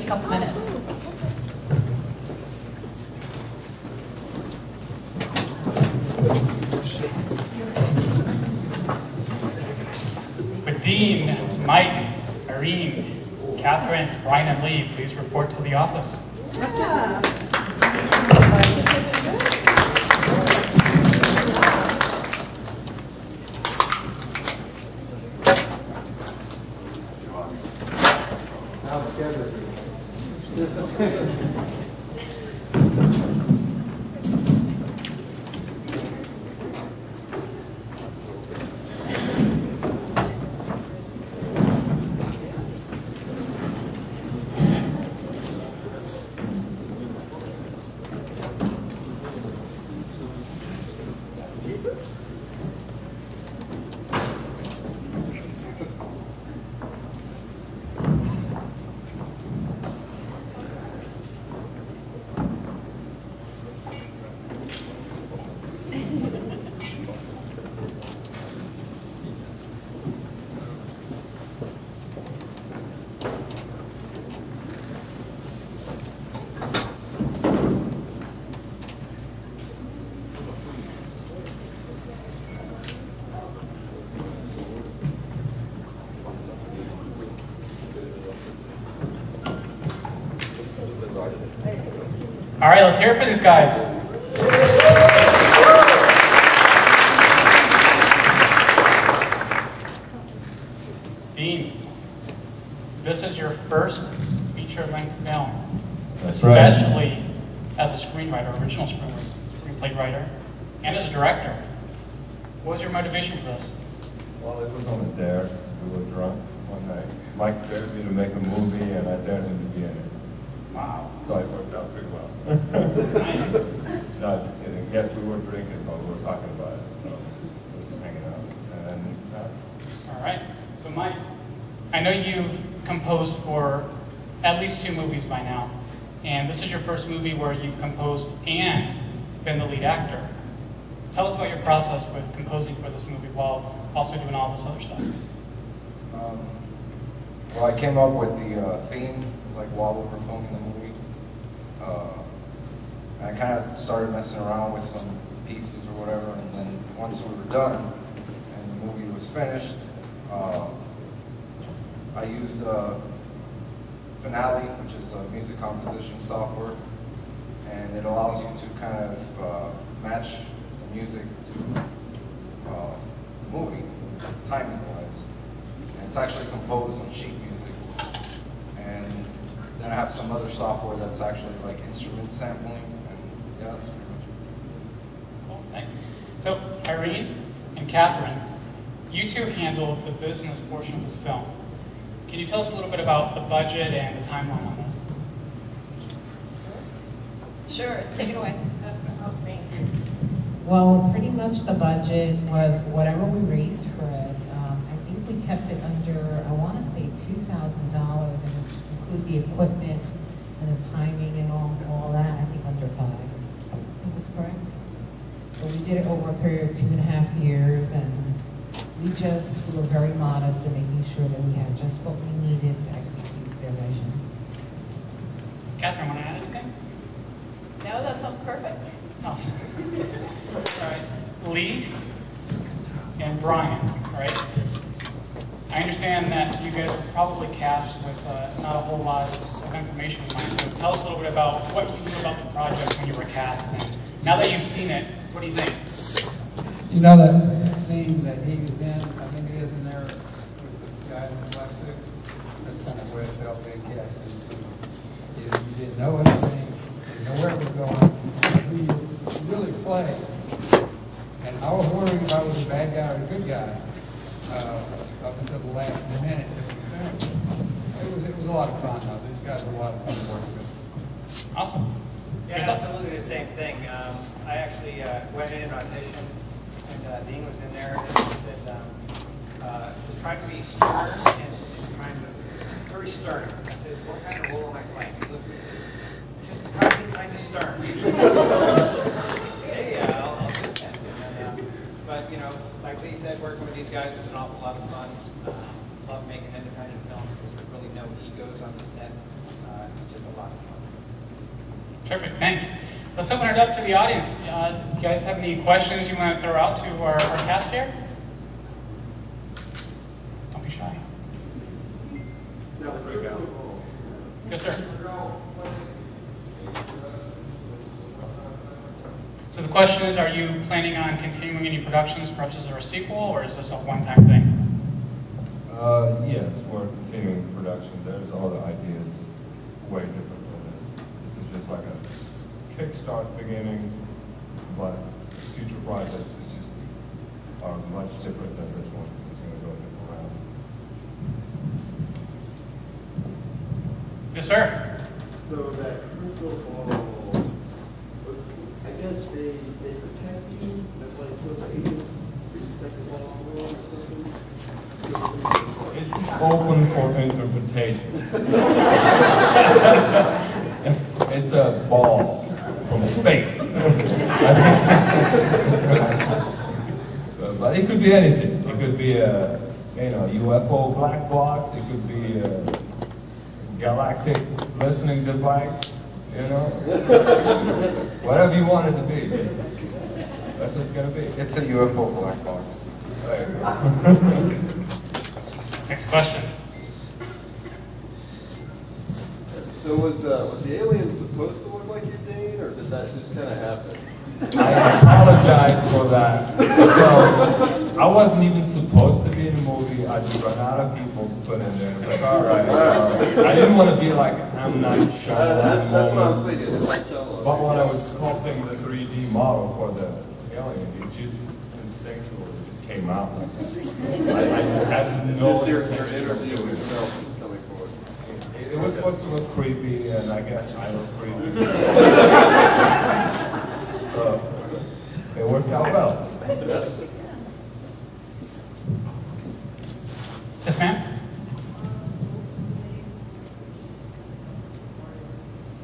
a couple minutes. Would Dean, Mike, Irene, Catherine, Brian, and Lee please report to the office? Yeah. All right, let's hear it for these guys. Dean, this is your first feature-length film, especially as a screenwriter, original screenplay writer, and as a director. What was your motivation for this? Well, it was on a dare. We were drunk one night. Mike dared me to make a movie, and I dared him to be in it. Wow. So it worked out pretty well. No, just kidding. Yes, we were drinking, but we were talking about it, so we were just hanging out. And All right. So Mike, I know you've composed for at least 2 movies by now, and this is your first movie where you've composed and been the lead actor. Tell us about your process with composing for this movie while also doing all this other stuff. Well, I came up with the theme, like while we were filming the movie. I kind of started messing around with some pieces or whatever, and then once we were done and the movie was finished, I used Finale, which is a music composition software, and it allows you to kind of match the music to the movie, timing-wise. And it's actually composed on sheet music. And then I have some other software that's actually like instrument sampling. Yeah, that's pretty much it. Cool, thanks. So, Irene and Catherine, you two handled the business portion of this film. Can you tell us a little bit about the budget and the timeline on this? Sure, take it away. Well, pretty much the budget was whatever we raised for it. I think we kept it under, I want to say $2,000, and include the equipment and the timing and all that. I think under 5. I think that's correct. So we did it over a period of 2.5 years, and we were very modest in making sure that we had just what we needed to execute their vision. Catherine, want to add anything? No, that sounds perfect. Awesome. All right, Lee and Brian, all right? I understand that you guys are probably cast with not a whole lot of information in mind, so tell us a little bit about what you knew about the project when you were cast, and now that you've seen it, what do you think? You know that scene that he was in, I think he is in there with the guy in the black suit? That's kind of where it felt being cast. You didn't know anything, you didn't know where it was going, who you really played. And I was wondering if I was a bad guy or a good guy up until the last minute. It was a lot of fun, though. These guys were a lot of fun to work with. Awesome. Yeah, absolutely the same thing. I actually went in and auditioned, and Dean was in there and said, just trying to be stern and trying to be very stern. I said, what kind of role am I playing? He looked and said, just try to be kind of stern. Hey, I'll do that. But, you know, like Lee said, working with these guys was an awful lot of fun. Love making independent films because there's really no egos on the set. Terrific, thanks. Let's open it up to the audience. You guys have any questions you want to throw out to our cast here? Don't be shy. Yes, sir. So the question is, are you planning on continuing any productions, perhaps as a sequel, or is this a one-time thing? Yes, we're continuing production. There's other ideas way different than this. This is just like a kickstart beginning, but future projects is just are much different than this one. It's going to go a different route. Yes, sir. So that crystal ball, I guess they protect you. That's why it's so agent. They protect the ball or something. It's open for interpretation. It's a ball from space. But it could be anything. It could be a UFO black box. It could be a galactic listening device. Whatever you want it to be. That's what it's gonna be. It's a UFO black box. There you go. Next question. So was the alien supposed to look like your Dane, or did that just kind of happen? I apologize for that. Because I wasn't even supposed to be in the movie. I just ran out of people to put in there. It's like, all right. I didn't want to be like M. Night Shyamalan. That's what I was thinking. But when I was sculpting the 3D model for the alien, it just instinctually just came out like that. I had no Just your intention of interview doing with it. yourself is coming forward. It was supposed to look creepy, and I guess I look creepy. So, it worked out well. Yes, ma'am?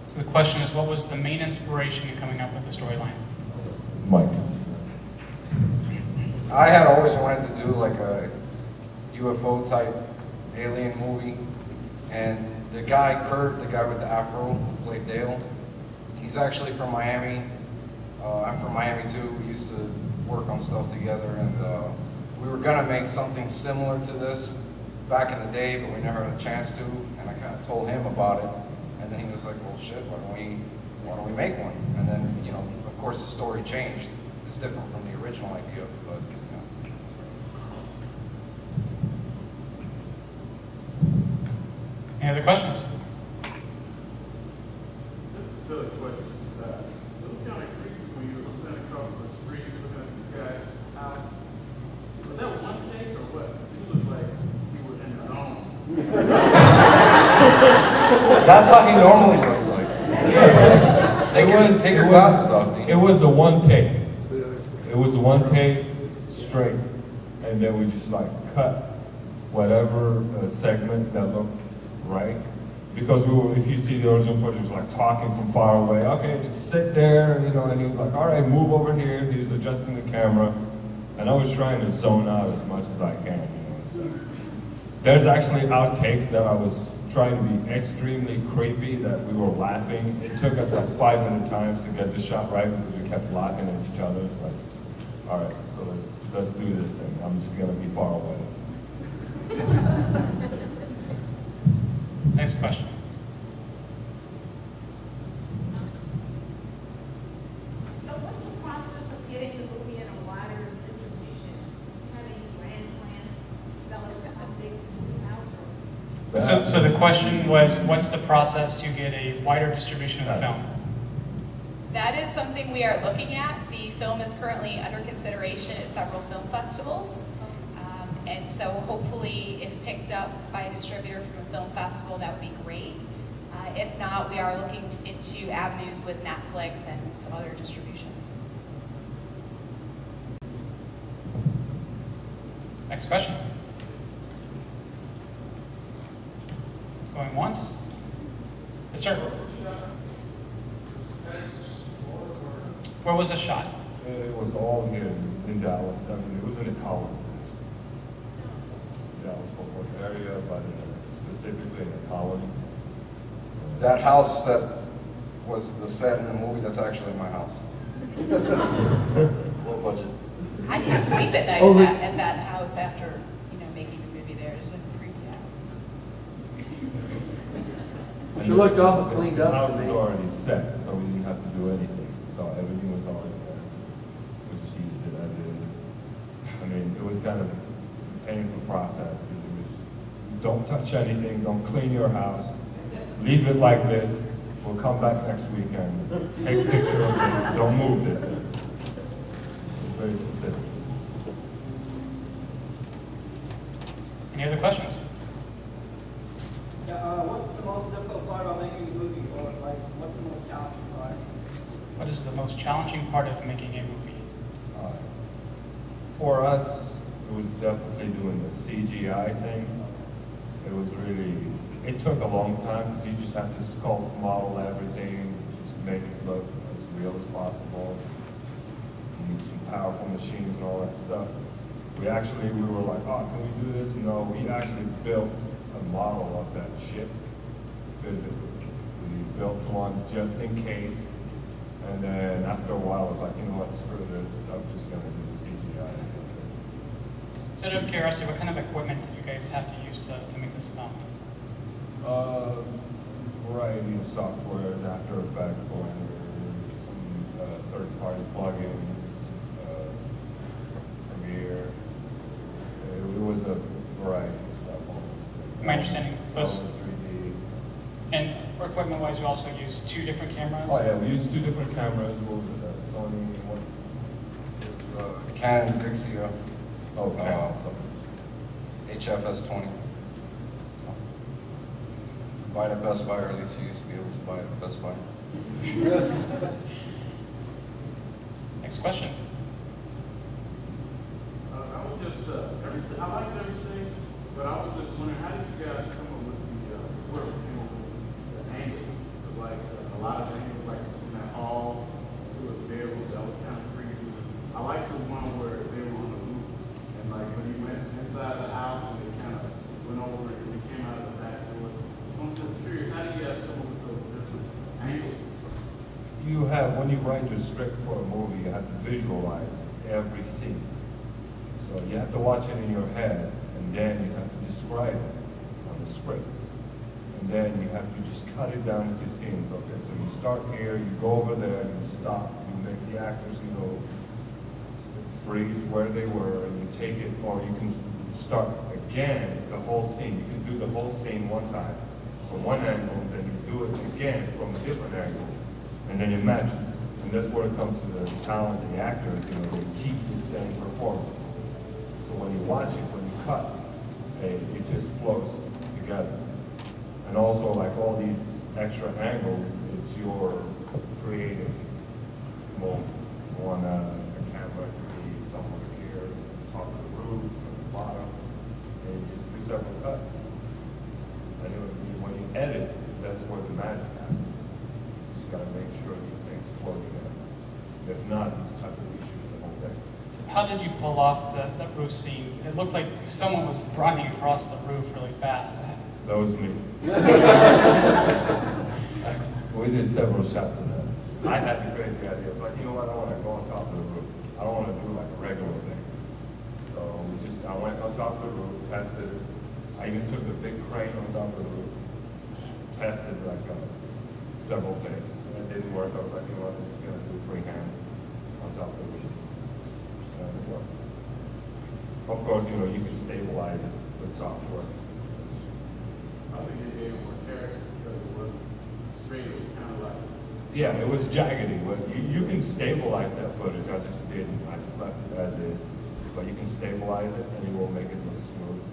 So the question is, what was the main inspiration in coming up with the storyline? Mike. I had always wanted to do like a UFO type alien movie, and the guy Kurt, the guy with the afro who played Dale, he's actually from Miami. I'm from Miami too. We used to work on stuff together, and we were gonna make something similar to this back in the day, but we never had a chance to. And I kind of told him about it, and then he was like, "Well, shit, why don't we make one?" And then, of course, the story changed. It's different from the original idea, but. Any other questions? That's a silly question. It was kind of creepy when you were sitting across the street looking at this guy's house. Was that one take or what? You looked like you were in the zone. That's how he normally looks like. Take your glasses off, Dean. It was a one take. It was a one take straight, and then we just like cut whatever segment that looked right. Because we were, if you see the original footage, it was like talking from far away. Okay, just sit there, and he was like, all right, move over here. He was adjusting the camera, and I was trying to zone out as much as I can. So there's actually outtakes that I was trying to be extremely creepy, that we were laughing. It took us like 5 minute times to get the shot right because we kept laughing at each other. It's like, all right, so let's do this thing. I'm just gonna be far away. Next question. So what's the process of getting the movie in a wider distribution? Have any grand plans, sell it to some big movie house? So the question was, what's the process to get a wider distribution of the film? That is something we are looking at. The film is currently under consideration at several film festivals. And so hopefully, if picked up by a distributor from a film festival, that would be great. If not, we are looking into avenues with Netflix and some other distribution. Next question. Going once? Yes, sir. Where was the shot? It was all here in Dallas. I mean, it was in a colony. Dallas-Fort Worth area, but specifically in a colony. That house that was the set in the movie that's actually in my house. Low budget. I can sleep at night Oh, at that house after, making the movie there. Just like creep me out. She looked awful cleaned The up house to was me. already set, so we didn't have to do anything. So everything was already there. We just used it as is. I mean, it was kind of a painful process because it was, don't touch anything, don't clean your house, leave it like this. We'll come back next weekend, take a picture of this, don't move this thing. It's very specific. Any other questions? What's the most difficult part about making a movie, or like, what's the most challenging part? What is the most challenging part of making a movie? For us, it was definitely doing the CGI thing. It was really, it took a long time because you just have to sculpt, model everything, just make it look as real as possible. You need some powerful machines and all that stuff. We were like, oh, can we do this? No, we actually built a model of that ship physically. We built one just in case. And then after a while, I was like, you know what, screw this. I'm just going to do the CGI. So out of curiosity, what kind of equipment did you guys have to use to make this film? Variety of softwares, After Effects, Blender, some third-party plugins, Premiere. It was a variety of stuff. My understanding was, 3D. and for equipment-wise, you also use 2 different cameras? Oh yeah, we used 2 different cameras. What was it? Sony, what? Canon Vixia. Oh, HFS20. Buy it at Best Buy, or at least you used to be able to buy it at Best Buy. Next question. I was just, everything, I liked everything, but I was just wondering, how did you guys come up with where we came up with the angles? Like, a lot of angles, like from that hall to a vehicle, that was kind of creepy. I liked the one where they were on the roof, and like when you went inside the house and they kind of went over it and they came out of the back door. I'm just curious, how do you guys come up with those different angles? you have, when you write the script for a movie, you have to visualize every scene. So you have to watch it in your head, and then you have to describe it on the script. And then you have to just cut it down into scenes. Okay, so you start here, you go over there, you stop, you make the actors, freeze where they were, and you take it, or you can start again the whole scene. You can do the whole scene one time from one angle, then you do it again from a different angle, and then it matches. And that's where it comes to the talent of the actors, they keep the same performance. So when you watch it, when you cut, it just flows together. And also, like all these extra angles, it's your creative moment. You want a camera to be somewhere here, top of the roof, at the bottom, and you just do several cuts. And when you edit, that's where the magic happens. You just got to make sure these things flow together. If not, you just have to reshoot the whole thing. So how did you pull off that roof scene? It looked like someone was running across the roof really fast. That was me. We did several shots of that. I had the crazy idea. I was like, you know what, I want to go on top of the roof. I don't want to do like a regular thing. So I went on top of the roof, tested it. I even took the big crane on top of the roof, tested like several things. And it didn't work. I was like, you know what, I'm just going to do freehand on top of the roof. And it worked. Of course, you can stabilize it with software. I think it gave more character because it wasn't straight, it was kind of like. Yeah, it was jaggedy. But you can stabilize that footage. I just didn't. I just left it as is. But you can stabilize it and you will make it look smooth.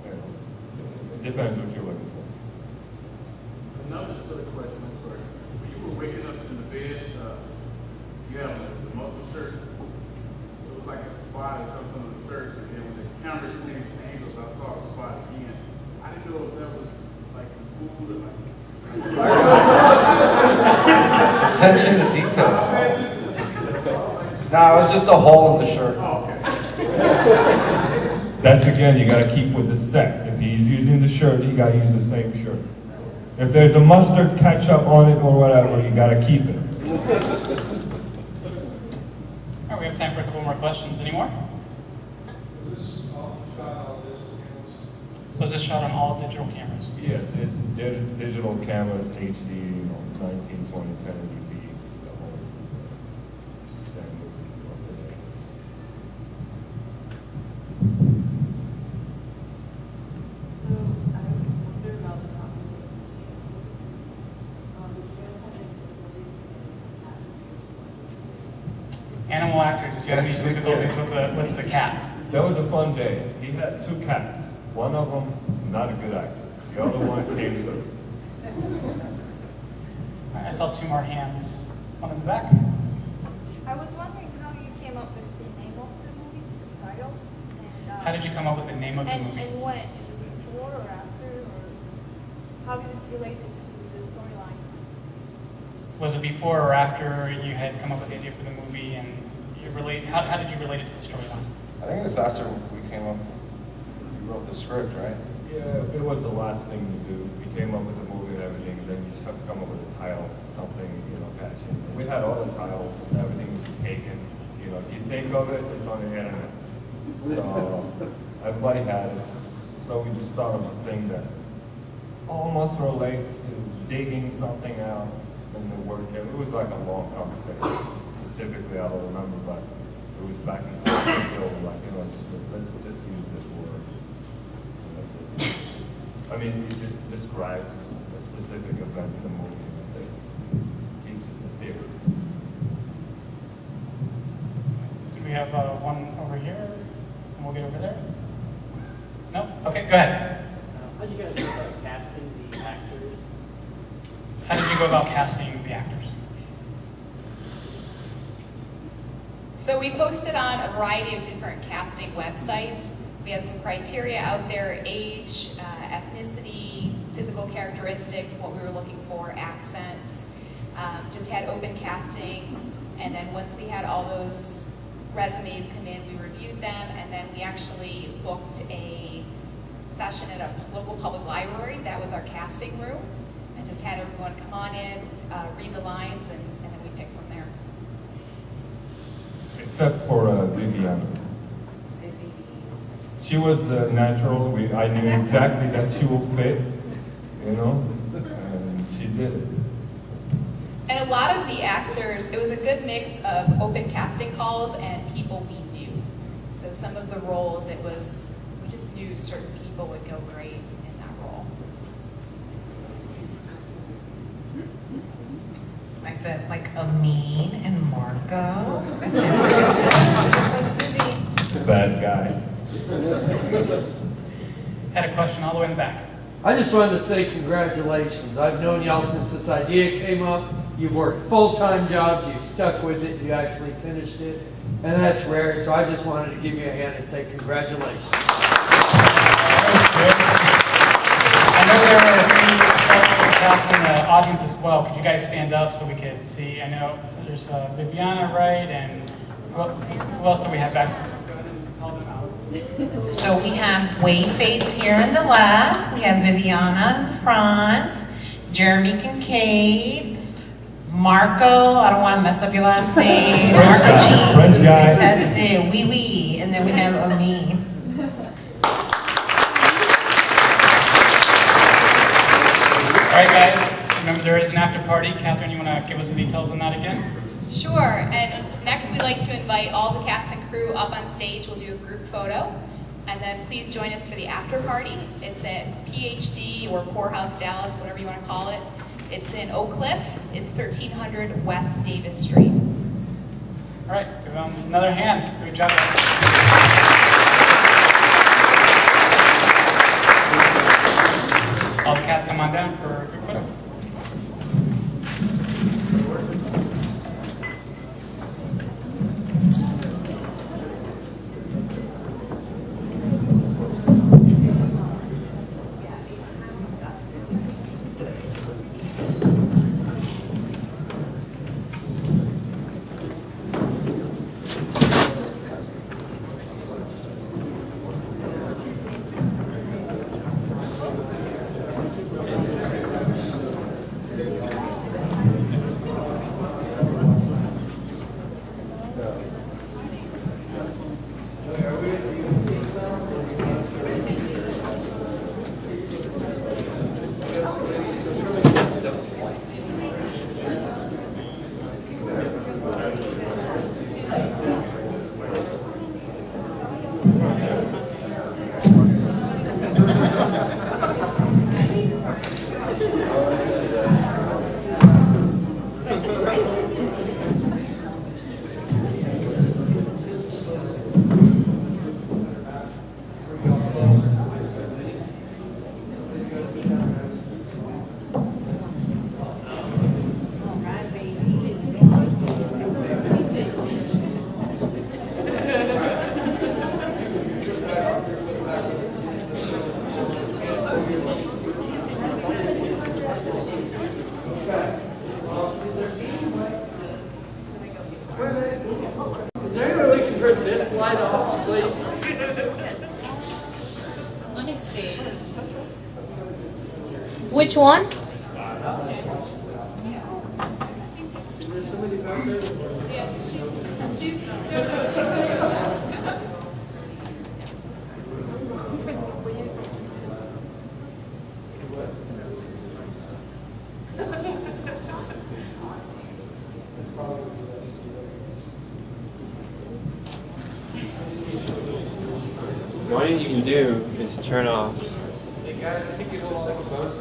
It depends what you're looking for. Another sort of question, I'm sorry. When you were waking up in the bed, you had the muscle shirt. It was like a spot or something on the shirt, and then when the camera changed angles, I saw the spot again. I didn't know if that was like some food or like. Attention to detail. No, it was just a hole in the shirt. Oh, okay. That's again, you got to keep with the set. If he's using the shirt, you got to use the same shirt. If there's a mustard ketchup on it or whatever, you gotta keep it. All right, we have time for a couple more questions. Any more? Was this shot on all digital cameras? Yes, it's digital cameras, HD, 1920, 1080p, the whole standard of the day. So I wonder about the process of you guys have any Animal actors, did you have any Yes, we difficulties did. with the cat? That was a fun day. He had 2 cats. One of them, not a good actor. The other one came through. I saw 2 more hands. One in the back. I was wondering how you came up with the name of the movie, the title. And, How did you come up with the name of the movie? And when? Is it before or after? Or how does it relate to the storyline? Was it before or after you had come up with the idea for the movie, and you relate? How did you relate it to the storyline? I think it was after we came up, you wrote the script, right? Yeah, it was the last thing to do. We came up with the movie and everything, and then you just have to come up with a title, something, catchy. And we had all the titles, everything was taken. If you think of it, it's on the internet. So everybody had it. So we just thought of a thing that almost relates to digging something out in the work. It was like a long conversation. Specifically, I don't remember, but it was back and forth until let's just use this word. And that's it. I mean, it just describes a specific event in the movie, and that's it. Keeps it mysterious. Do we have one over here? And we'll get over there. No? Okay, go ahead. How did you guys go about casting the actors? How did you go about casting the actors? So we posted on a variety of different casting websites. We had some criteria out there: age, ethnicity, physical characteristics, what we were looking for, accents. Just had open casting, and then once we had all those resumes come in, we reviewed them, and then we actually booked a session at a local public library. That was our casting room, and just had everyone come on in, read the lines, and then we picked from there. Except for Viviana. She was natural. I knew exactly that she will fit, and she did it. And a lot of the actors, it was a good mix of open casting calls and people we knew. So some of the roles, we just knew certain people would go great in that role. I said, like Amin and Marco. The bad guys. Had a question all the way in the back. I just wanted to say congratulations. I've known y'all since this idea came up. You've worked full-time jobs, you've stuck with it, you actually finished it, and that's rare, so I just wanted to give you a hand and say congratulations. I know there are a few cast in the audience as well. Could you guys stand up so we could see? I know there's Viviana, right, and who else do we have back? So we have Wade Bates here in the left, we have Viviana in front, Jeremy Kincaid, Marco, I don't want to mess up your last name, French guy. That's it, oui, and then we have Amin. All right, guys, remember there is an after party. Catherine, you want to give us the details on that again? Sure, and next we'd like to invite all the cast and crew up on stage. We'll do a group photo, and then please join us for the after party. It's at PhD or Poorhouse Dallas, whatever you want to call it. It's in Oak Cliff. It's 1300 West Davis Street. All right, give them another hand. Good job. All the cast come on down for a group photo. please. Let me see. Which one? Is there somebody back there? Yeah, she's One thing you can do is turn off.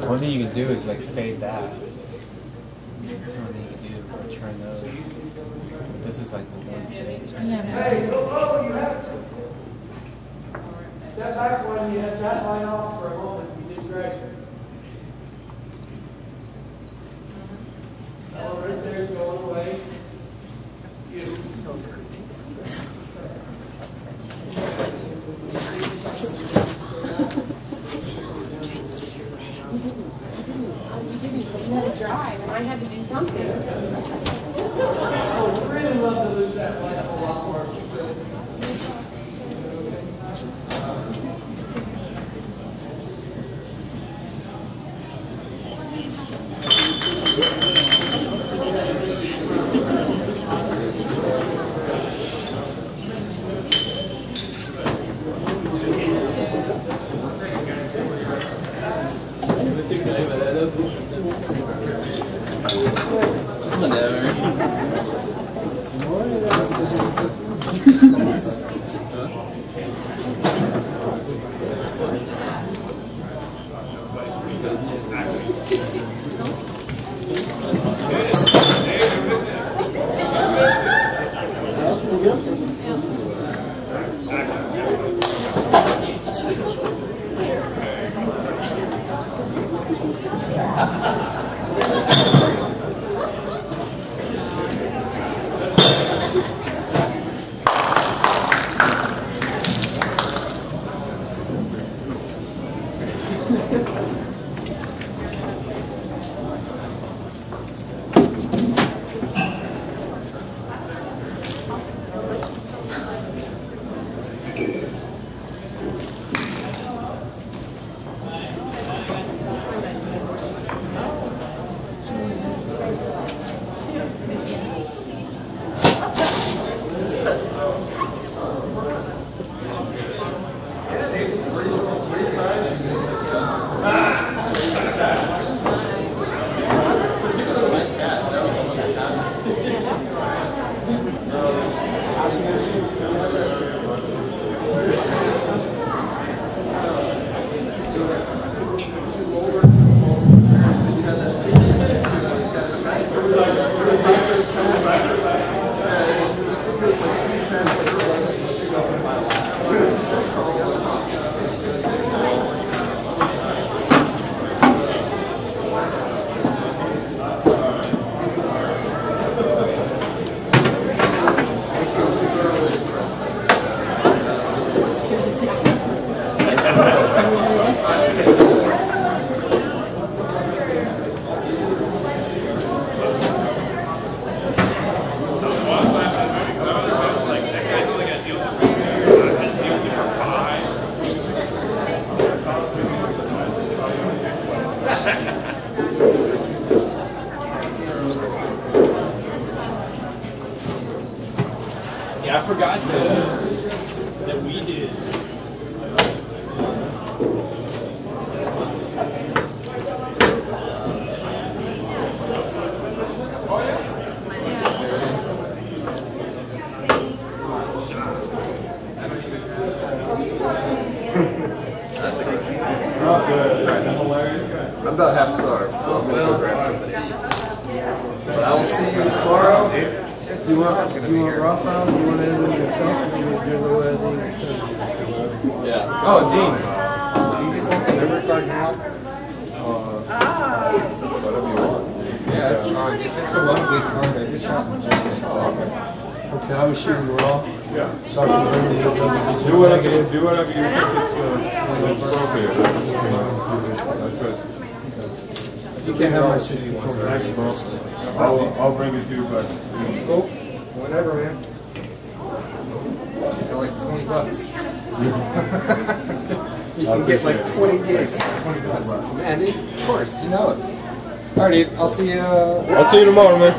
One thing you can do is like fade that. That's one thing you can do, or turn those. This is like the one. Hey, oh, you have to. Step back one, you have that light off for a moment. You did great. That one right there is going away. Beautiful. Let it dry, and I had to do something. I would really love to lose that light a lot more. Yeah, I forgot that we did. I'm about half starved, so I'm going to go grab something to eat. But I will see you tomorrow. You want raw files? You want to end it yourself? Or you want to give away the Yeah. Oh, Dean. You just want the memory card now? Whatever you want. Yeah, that's fine. It's just a one-week card. I just shot the Okay, I was shooting raw. Yeah. So I can bring it up. Do whatever you think is appropriate. I trust you. You can have my 64. I'll bring it to you, but Cool. Whatever, man. They're like $20. You can get like 20 gigs for $20. Man, dude, of course, you know it. All right, dude. I'll see you. I'll see you tomorrow, man.